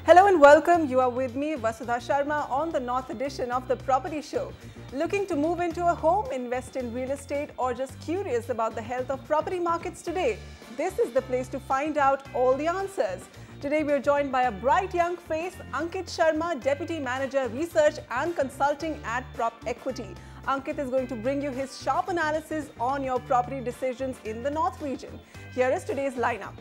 Hello and welcome. You are with me, Vasudha Sharma, on the North edition of the Property Show. Looking to move into a home, invest in real estate, or just curious about the health of property markets today? This is the place to find out all the answers. Today we are joined by a bright young face, Ankit Sharma, Deputy Manager Research and Consulting at Prop Equity. Ankit is going to bring you his sharp analysis on your property decisions in the North region. Here is today's lineup.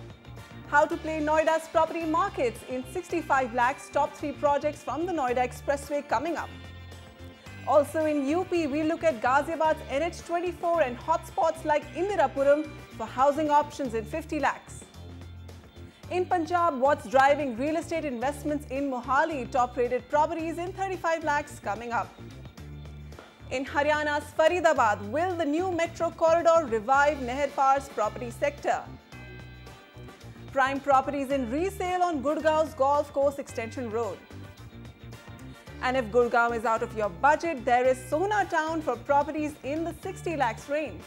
How to play Noida's property markets in 65 lakhs, top 3 projects from the Noida Expressway coming up. Also in UP, we look at Ghaziabad's NH24 and hotspots like Indirapuram for housing options in 50 lakhs. In Punjab, what's driving real estate investments in Mohali, top rated properties in 35 lakhs coming up. In Haryana's Faridabad, will the new metro corridor revive Neher Par's property sector? Prime properties in resale on Gurgaon's Golf Course Extension Road. And if Gurgaon is out of your budget, there is Sona Town for properties in the 60 lakhs range.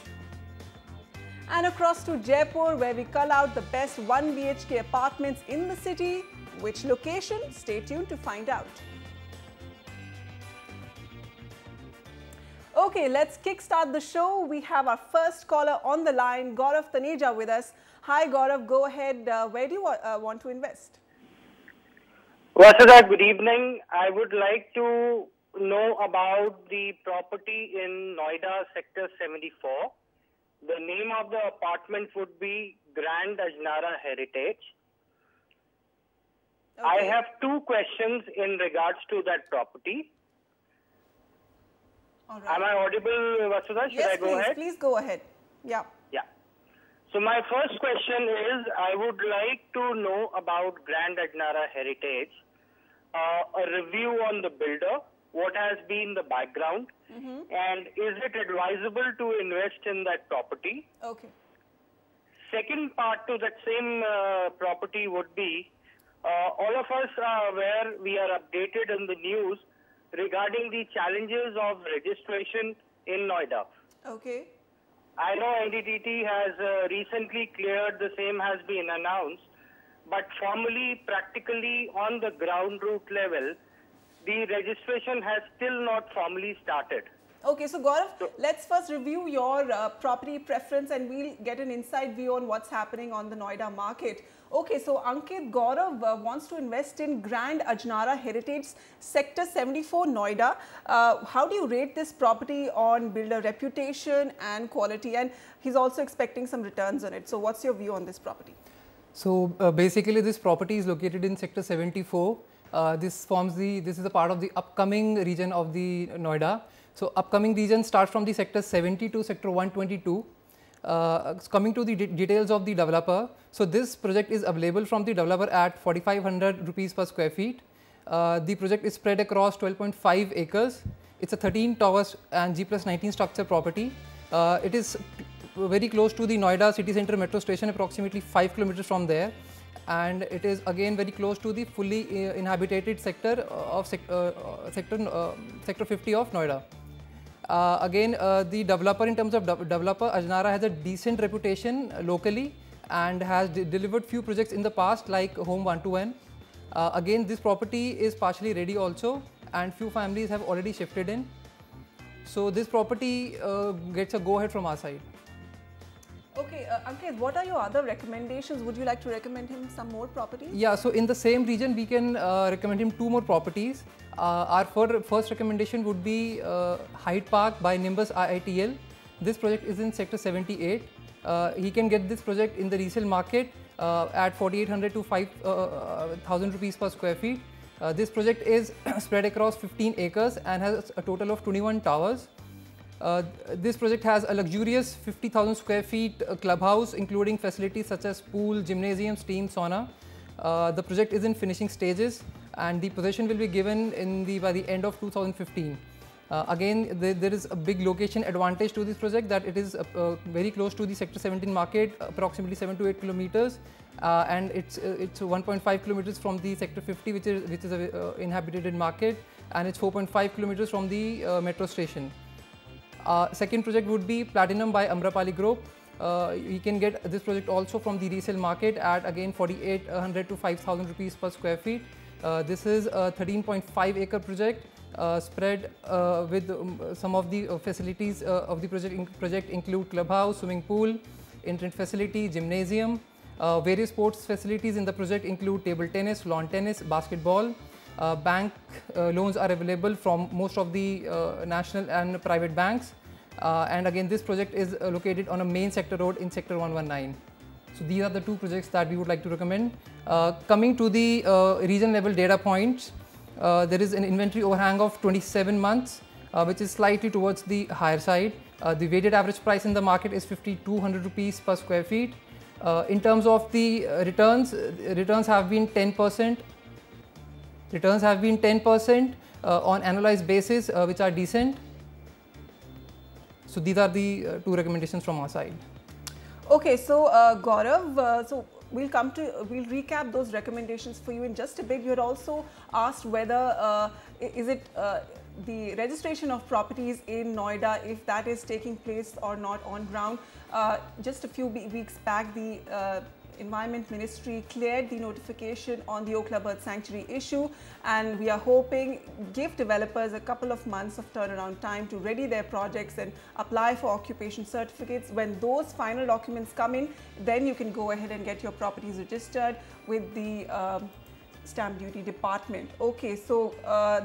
And across to Jaipur, where we cull out the best 1 BHK apartments in the city. Which location? Stay tuned to find out. Okay, let's kickstart the show. We have our first caller on the line, Gaurav Taneja, with us. Hi Gaurav, go ahead. Where do you want to invest? Vasudha, good evening. I would like to know about the property in Noida, Sector 74. The name of the apartment would be Grand Ajnara Heritage. Okay. I have two questions in regards to that property. All right. Am I audible, Vasudha? Should I go ahead? Please go ahead. Yeah. Yeah. So my first question is, I would like to know about Grand Ajnara Heritage, a review on the builder, what has been the background, and is it advisable to invest in that property? Okay. Second part to that same property would be, all of us are aware, we are updated in the news regarding the challenges of registration in Noida. Okay. I know NDTV has recently cleared, the same has been announced, but formally, practically on the ground root level, the registration has still not formally started. Okay, so Gaurav, let's first review your property preference and we'll get an inside view on what's happening on the Noida market. Okay, so Ankit, Gaurav wants to invest in Grand Ajnara Heritage, Sector 74, Noida. How do you rate this property on builder reputation and quality? And he's also expecting some returns on it. So what's your view on this property? So basically this property is located in Sector 74. This is a part of the upcoming region of the Noida. So upcoming region starts from the Sector 70 to Sector 122. Coming to the details of the developer, so this project is available from the developer at 4,500 rupees per square feet. The project is spread across 12.5 acres. It's a 13 towers and G+19 structure property. It is very close to the Noida city center metro station, approximately 5 kilometers from there. And it is again very close to the fully inhabited sector of Sector 50 of Noida. The developer, in terms of developer, Ajnara has a decent reputation locally and has delivered few projects in the past like Home 1 to N. Again, this property is partially ready also and few families have already shifted in. So this property gets a go ahead from our side. Okay, Ankit, what are your other recommendations? Would you like to recommend him some more properties? Yeah, so in the same region, we can recommend him 2 more properties. Our first recommendation would be Hyde Park by Nimbus IITL. This project is in Sector 78. He can get this project in the resale market at 4,800 to 5,000 rupees per square feet. This project is spread across 15 acres and has a total of 21 towers. This project has a luxurious 50,000 square feet clubhouse, including facilities such as pool, gymnasium, steam, sauna. The project is in finishing stages and the possession will be given by the end of 2015. Again, there is a big location advantage to this project, that it is very close to the Sector 17 market, approximately 7 to 8 kilometers, and it's 1.5 kilometers from the Sector 50, which is a inhabited market, and it's 4.5 kilometers from the metro station. Second project would be Platinum by Amrapali Group. You can get this project also from the resale market at again 4,800 to 5,000 rupees per square feet. This is a 13.5 acre project spread with some of the facilities of the project include clubhouse, swimming pool, internet facility, gymnasium. Various sports facilities in the project include table tennis, lawn tennis, basketball. Bank loans are available from most of the national and private banks. And again, this project is located on a main sector road in sector 119. So these are the two projects that we would like to recommend. Coming to the region level data points, there is an inventory overhang of 27 months, which is slightly towards the higher side. The weighted average price in the market is 5,200 rupees per square feet. In terms of the returns have been 10%. Returns have been 10% on annualized basis, which are decent. So these are the two recommendations from our side. Okay, so Gaurav, so we'll recap those recommendations for you in just a bit. You had also asked whether is it the registration of properties in Noida, if that is taking place or not on ground. Just a few weeks back, the Environment Ministry cleared the notification on the Okhla Bird Sanctuary issue, and we are hoping give developers a couple of months of turnaround time to ready their projects and apply for occupation certificates. When those final documents come in, then you can go ahead and get your properties registered with the Stamp Duty Department. Okay, so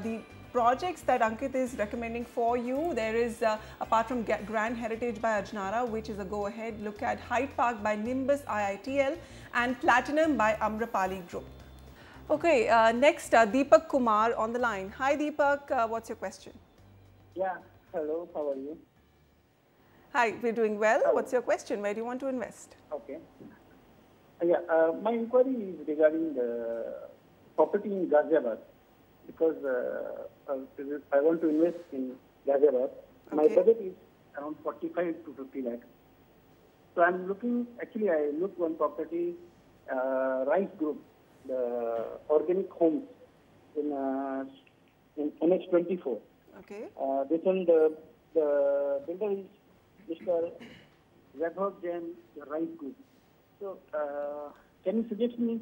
the projects that Ankit is recommending for you, there is apart from Grand Heritage by Ajnara, which is a go-ahead, look at Hyde Park by Nimbus IITL and Platinum by Amrapali Group. Okay, next Deepak Kumar on the line. Hi Deepak, what's your question? Yeah, hello, how are you? Hi, we're doing well. Hello. What's your question? Where do you want to invest? Okay. Yeah, my inquiry is regarding the property in Ghaziabad, because I want to invest in Ghaziabad. Okay. My budget is around 45 to 50 lakhs. So I'm looking, actually I looked one property, Rice Group, the organic homes in NH24. Okay. This one, the builder is Mr. Vaibhav Jain, the Rice Group. So can you suggest me,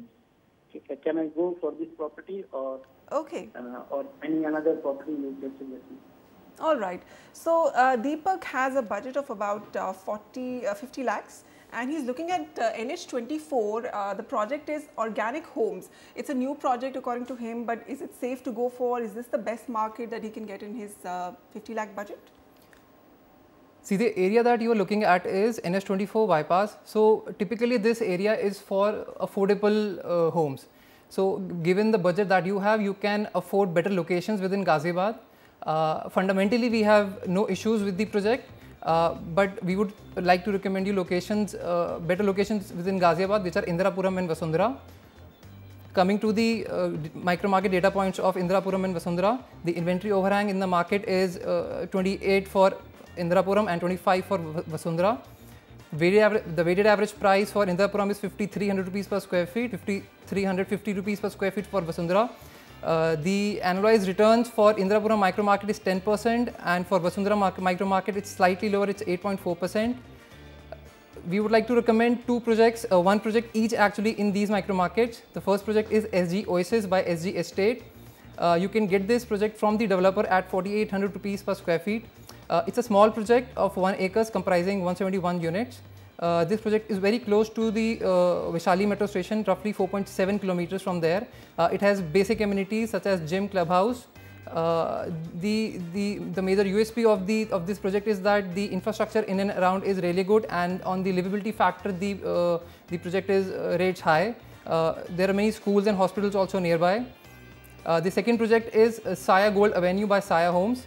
can I go for this property or or any another property you can suggest me? All right. So Deepak has a budget of about 50 lakhs, and he's looking at NH24. The project is Organic Homes. It's a new project according to him, but is it safe to go for? Is this the best market that he can get in his 50 lakh budget? See, the area that you are looking at is NH24 bypass. So typically this area is for affordable homes. So given the budget that you have, you can afford better locations within Ghaziabad. Fundamentally, we have no issues with the project, but we would like to recommend you locations, better locations within Ghaziabad, which are Indirapuram and Vasundhara. Coming to the micro market data points of Indirapuram and Vasundhara, the inventory overhang in the market is 28 for Indirapuram and 25 for Vasundhara. The weighted average price for Indirapuram is 5,300 rupees per square feet, 5,350 rupees per square feet for Vasundhara. The annualized returns for Indirapuram micro market is 10%, and for Vasundhara micro market it's slightly lower, it's 8.4%. We would like to recommend two projects, one project each actually in these micro markets. The first project is SG Oasis by SG Estate. You can get this project from the developer at 4,800 rupees per square feet. It's a small project of 1 acres comprising 171 units. This project is very close to the Vaishali metro station, roughly 4.7 kilometers from there. It has basic amenities such as gym, clubhouse. The major USP of this project is that the infrastructure in and around is really good, and on the livability factor the project is rated high. There are many schools and hospitals also nearby. The second project is Saya Gold Avenue by Saya Homes.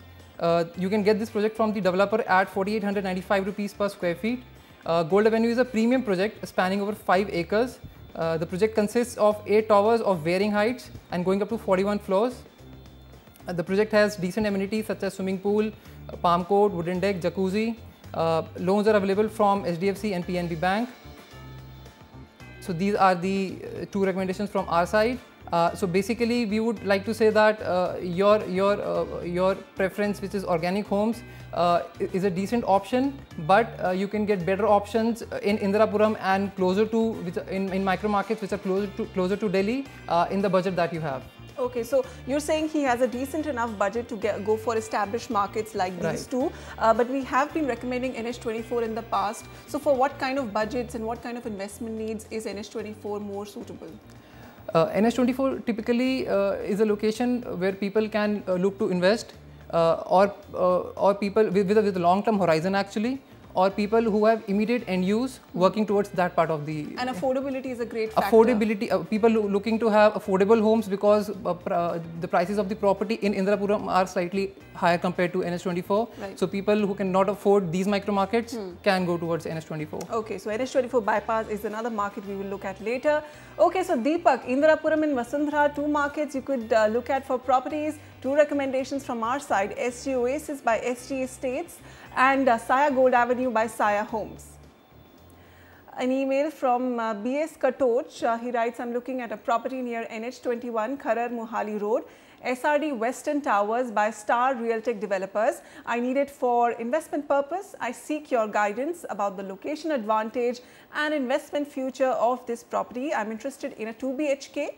You can get this project from the developer at 4,895 rupees per square feet. Gold Avenue is a premium project spanning over 5 acres. The project consists of 8 towers of varying heights and going up to 41 floors. The project has decent amenities such as swimming pool, palm court, wooden deck, jacuzzi. Loans are available from HDFC and PNB Bank. So these are the two recommendations from our side. So basically, we would like to say that your preference, which is organic homes, is a decent option, but you can get better options in Indirapuram and closer to in micro markets which are closer to Delhi in the budget that you have. Okay, so you're saying he has a decent enough budget to go for established markets like these two, but we have been recommending NH24 in the past. So for what kind of budgets and what kind of investment needs is NH24 more suitable? NH24 typically is a location where people can look to invest or people with a long-term horizon actually, or people who have immediate end use working towards that part of the... And affordability is a great factor. Affordability, people looking to have affordable homes because the prices of the property in Indirapuram are slightly higher compared to NH24. Right. So people who cannot afford these micro markets can go towards NH24. Okay, so NH24 bypass is another market we will look at later. Okay, so Deepak, Indirapuram and Vasundhara, two markets you could look at for properties. Two recommendations from our side, SG Oasis by SG Estates and Saya Gold Avenue by Saya Homes. An email from BS Katoch, he writes, I'm looking at a property near NH21, Kharar Mohali Road, SRD Western Towers by Star Realtech Developers. I need it for investment purpose. I seek your guidance about the location advantage and investment future of this property. I'm interested in a 2 BHK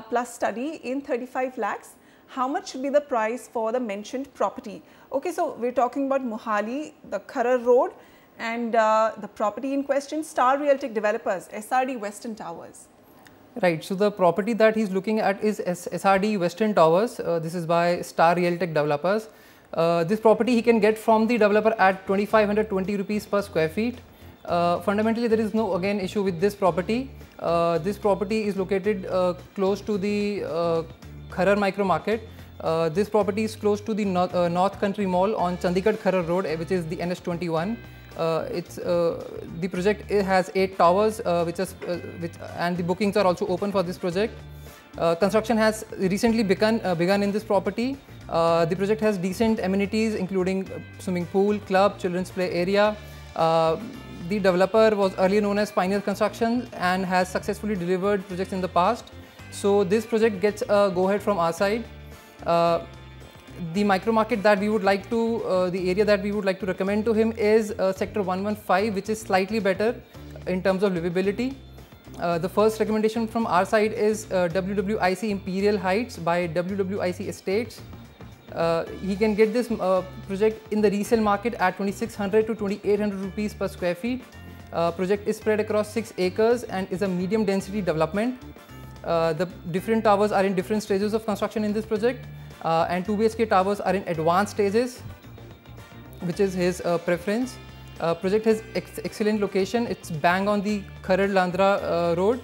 plus study in 35 lakhs. How much should be the price for the mentioned property? Okay, so we're talking about Mohali, the Kharar Road, and the property in question, Star Realtech Developers, SRD Western Towers. Right, so the property that he's looking at is SRD Western Towers. This is by Star Realtech Developers. This property he can get from the developer at 2,520 rupees per square feet. Fundamentally, there is no again issue with this property. This property is located close to the Kharar micro market. This property is close to the North Country Mall on Chandigarh Kharar Road, which is the NH21. The project has 8 towers, and the bookings are also open for this project. Construction has recently begun in this property. The project has decent amenities including swimming pool, club, children's play area. The developer was earlier known as Pioneer Construction and has successfully delivered projects in the past. So this project gets a go-ahead from our side. The micro market that we would like to, the area that we would like to recommend to him is Sector 115, which is slightly better in terms of livability. The first recommendation from our side is WWIC Imperial Heights by WWIC Estates. He can get this project in the resale market at 2,600 to 2,800 rupees per square feet. Project is spread across 6 acres and is a medium density development. The different towers are in different stages of construction in this project, and 2 BHK towers are in advanced stages, which is his preference. Project has excellent location. It's bang on the Kharar-Landra road.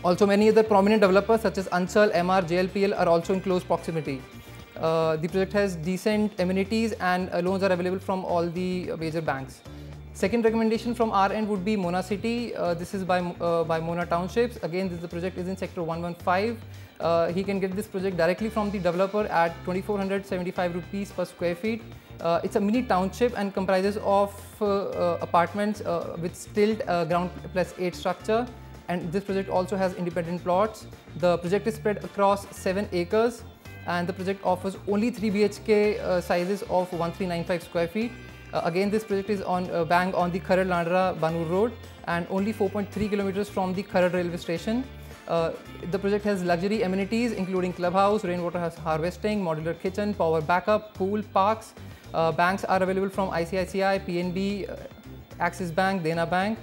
Also, many other prominent developers such as Anchal, MR, JLPL are also in close proximity. The project has decent amenities and loans are available from all the major banks. Second recommendation from our end would be Mona City. This is by Mona Townships. Again, the project is in Sector 115. He can get this project directly from the developer at 2,475 rupees per square feet. It's a mini township and comprises of apartments with stilt ground plus 8 structure. And this project also has independent plots. The project is spread across 7 acres and the project offers only 3 BHK sizes of 1,395 square feet. Again, this project is on bang on the Kharar-Landra Banur Road and only 4.3 kilometers from the Kharar railway station. The project has luxury amenities including clubhouse, rainwater harvesting, modular kitchen, power backup, pool, parks. Banks are available from ICICI, PNB, Axis Bank, Dena Bank,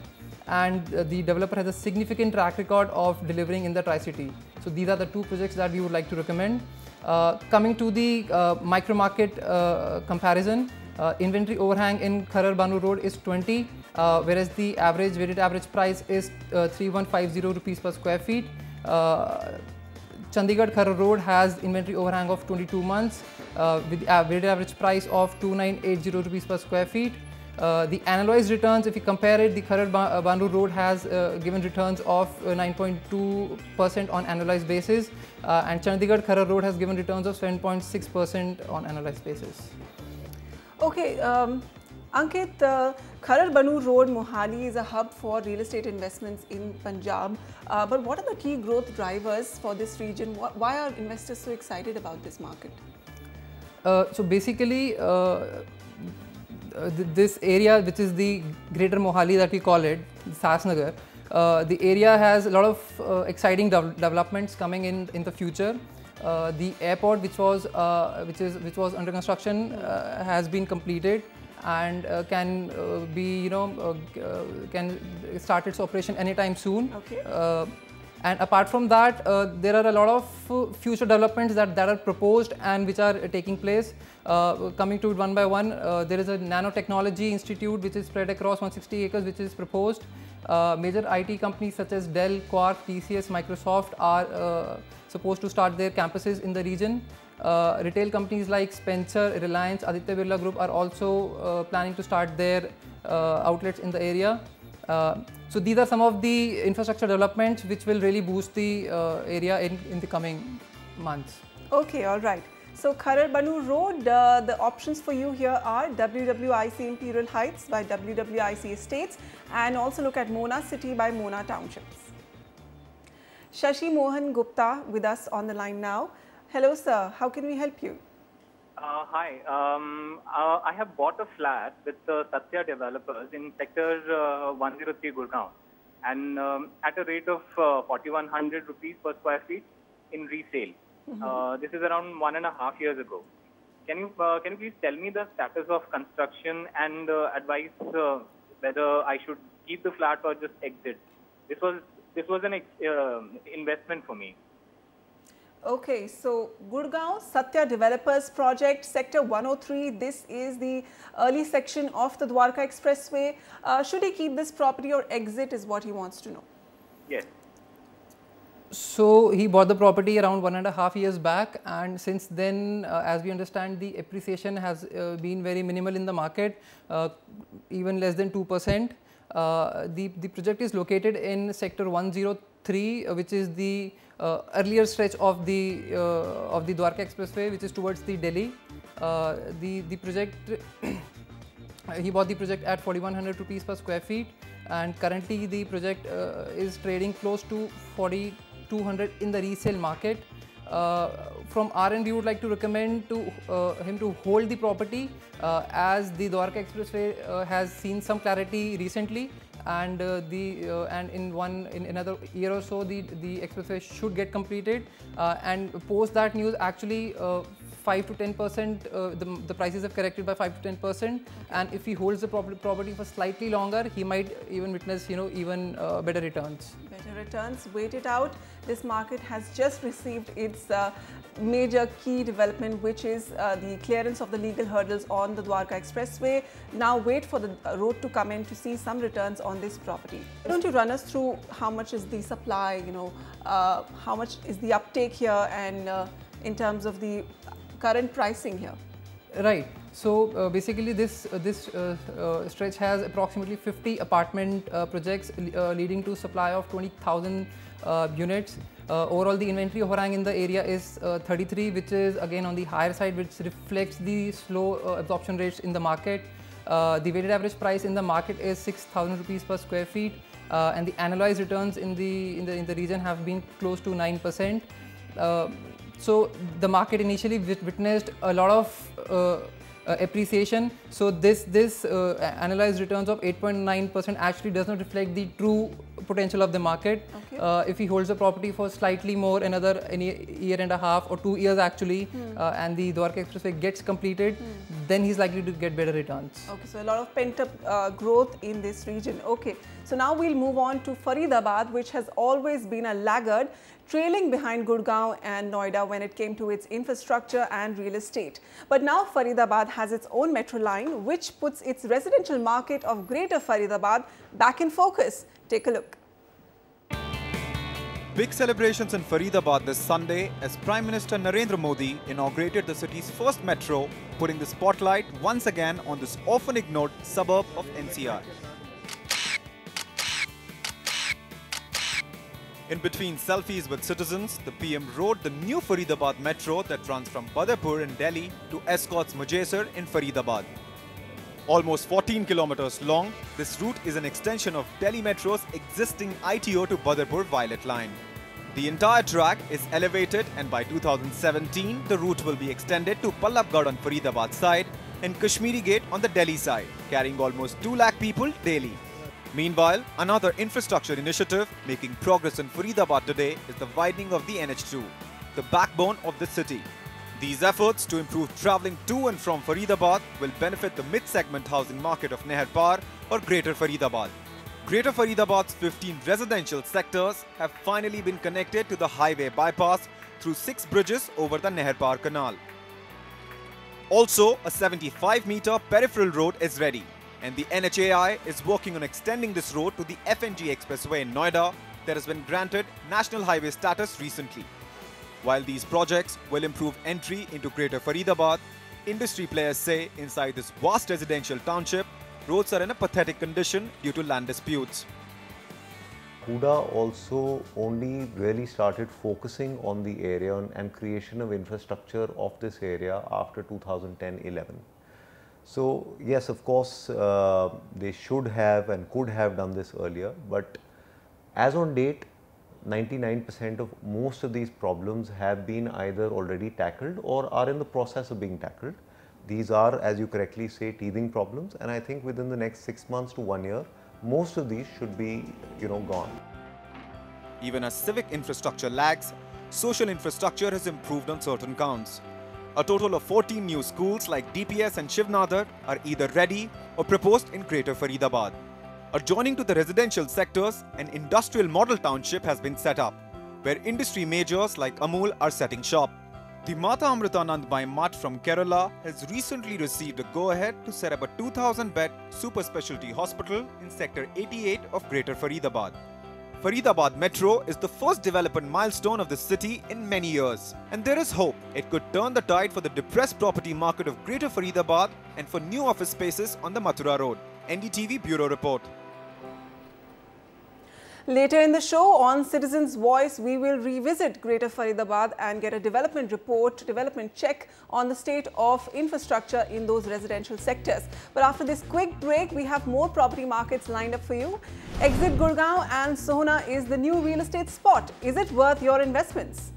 and the developer has a significant track record of delivering in the Tri-City. So these are the 2 projects that we would like to recommend. Coming to the micro market comparison, inventory overhang in Kharar Banur Road is 20, whereas the weighted average price is 3,150 rupees per square feet. Chandigarh Kharar Road has inventory overhang of 22 months with weighted average price of 2,980 rupees per square feet. The analyzed returns, if you compare it, the Kharar Banur Road has given returns of 9.2% on annualized basis, and Chandigarh Kharar Road has given returns of 7.6% on annualized basis. Okay, Ankit, Kharar Banur Road, Mohali is a hub for real estate investments in Punjab. But what are the key growth drivers for this region? Why are investors so excited about this market? So basically, this area, which is the greater Mohali that we call it, Sasnagar, The area has a lot of exciting developments coming in the future. The airport, which was under construction, has been completed and can can start its operation anytime soon. Okay. And apart from that, there are a lot of future developments that are proposed and which are taking place. Coming to it one by one, there is a nanotechnology institute which is spread across 160 acres, which is proposed. Major IT companies such as Dell, Quark, TCS, Microsoft are supposed to start their campuses in the region. Retail companies like Spencer, Reliance, Aditya Birla Group are also planning to start their outlets in the area. So these are some of the infrastructure developments which will really boost the area in the coming months. Okay, all right. So Kharar Banu Road, the options for you here are WWIC Imperial Heights by WWIC Estates, and also look at Mona City by Mona Townships. Shashi Mohan Gupta with us on the line now. Hello sir, how can we help you? Hi, I have bought a flat with Satya Developers in sector 103 Gurgaon, and at a rate of 4,100 rupees per square feet in resale. This is around 1.5 years ago. Can you please tell me the status of construction and advise whether I should keep the flat or just exit? This was an investment for me. Okay, so Gurgaon Satya Developers Project, Sector 103, this is the early section of the Dwarka Expressway. Should he keep this property or exit is what he wants to know. Yes. So he bought the property around 1.5 years back, and since then, as we understand, the appreciation has been very minimal in the market, even less than 2%. The project is located in Sector 103, which is the earlier stretch of the Dwarka Expressway, which is towards the Delhi. The project he bought the project at 4,100 rupees per square feet, and currently the project is trading close to 4,200 in the resale market. From our end, we would like to recommend to him to hold the property as the Dwarka Expressway has seen some clarity recently, and in another year or so the expressway should get completed, and post that news actually 5 to 10%, the prices have corrected by 5 to 10%, and if he holds the property for slightly longer, he might even witness even better returns. Better returns, wait it out. This market has just received its major key development, which is the clearance of the legal hurdles on the Dwarka Expressway. Now wait for the road to come in to see some returns on this property. Why don't you run us through how much is the supply, how much is the uptake here, and in terms of the current pricing here? Right. So basically this stretch has approximately 50 apartment projects leading to supply of 20,000 units. Overall, the inventory overhang in the area is 33, which is again on the higher side, which reflects the slow absorption rates in the market. The weighted average price in the market is 6,000 rupees per square feet, and the annualized returns in the region have been close to 9%. So the market initially witnessed a lot of appreciation. So this analyzed returns of 8.9% actually does not reflect the true potential of the market. Okay. If he holds the property for slightly more, another year and a half or 2 years actually, and the Dwarka Expressway gets completed, then he's likely to get better returns. Okay, so a lot of pent-up growth in this region. Okay, so now we'll move on to Faridabad, which has always been a laggard, trailing behind Gurgaon and Noida when it came to its infrastructure and real estate. But now Faridabad has its own metro line, which puts its residential market of Greater Faridabad back in focus. Take a look. Big celebrations in Faridabad this Sunday as Prime Minister Narendra Modi inaugurated the city's first metro, putting the spotlight once again on this often ignored suburb of NCR. In between selfies with citizens, the PM rode the new Faridabad metro that runs from Badrpur in Delhi to Escorts Mujassar in Faridabad. Almost 14 kilometers long, this route is an extension of Delhi Metro's existing ITO to Badrpur Violet Line. The entire track is elevated, and by 2017, the route will be extended to Pallabgarh on Faridabad side and Kashmiri Gate on the Delhi side, carrying almost 2 lakh people daily. Meanwhile, another infrastructure initiative making progress in Faridabad today is the widening of the NH2, the backbone of the city. These efforts to improve travelling to and from Faridabad will benefit the mid-segment housing market of Nehar Par or Greater Faridabad. Greater Faridabad's 15 residential sectors have finally been connected to the highway bypass through 6 bridges over the Nehar Par Canal. Also, a 75-metre peripheral road is ready, and the NHAI is working on extending this road to the FNG Expressway in Noida that has been granted National Highway status recently. While these projects will improve entry into Greater Faridabad, industry players say inside this vast residential township, roads are in a pathetic condition due to land disputes. Huda also only really started focusing on the area and creation of infrastructure of this area after 2010-11. So yes, of course, they should have and could have done this earlier, but as on date, 99% of most of these problems have been either already tackled or are in the process of being tackled. These are, as you correctly say, teething problems, and I think within the next 6 months to 1 year, most of these should be, gone. Even as civic infrastructure lags, social infrastructure has improved on certain counts. A total of 14 new schools like DPS and Shivnadar are either ready or proposed in Greater Faridabad. Adjoining to the residential sectors, an industrial model township has been set up, where industry majors like Amul are setting shop. The Mata Amritanandbai Math from Kerala has recently received a go-ahead to set up a 2,000-bed super specialty hospital in Sector 88 of Greater Faridabad. Faridabad Metro is the first development milestone of the city in many years, and there is hope it could turn the tide for the depressed property market of Greater Faridabad and for new office spaces on the Mathura Road. NDTV Bureau Report. Later in the show, on Citizens' Voice, we will revisit Greater Faridabad and get a development report, development check on the state of infrastructure in those residential sectors. But after this quick break, we have more property markets lined up for you. Exit Gurgaon and Sohna is the new real estate spot. Is it worth your investments?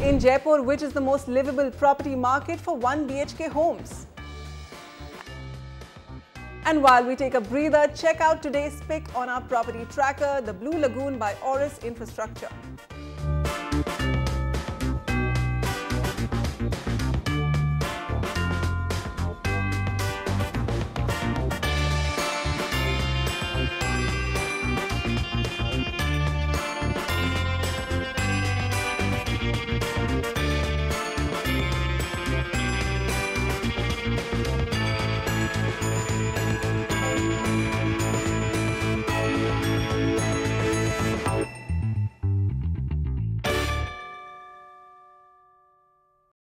In Jaipur, which is the most livable property market for 1 BHK homes? And while we take a breather, check out today's pick on our property tracker, the Blue Lagoon by Auris Infrastructure.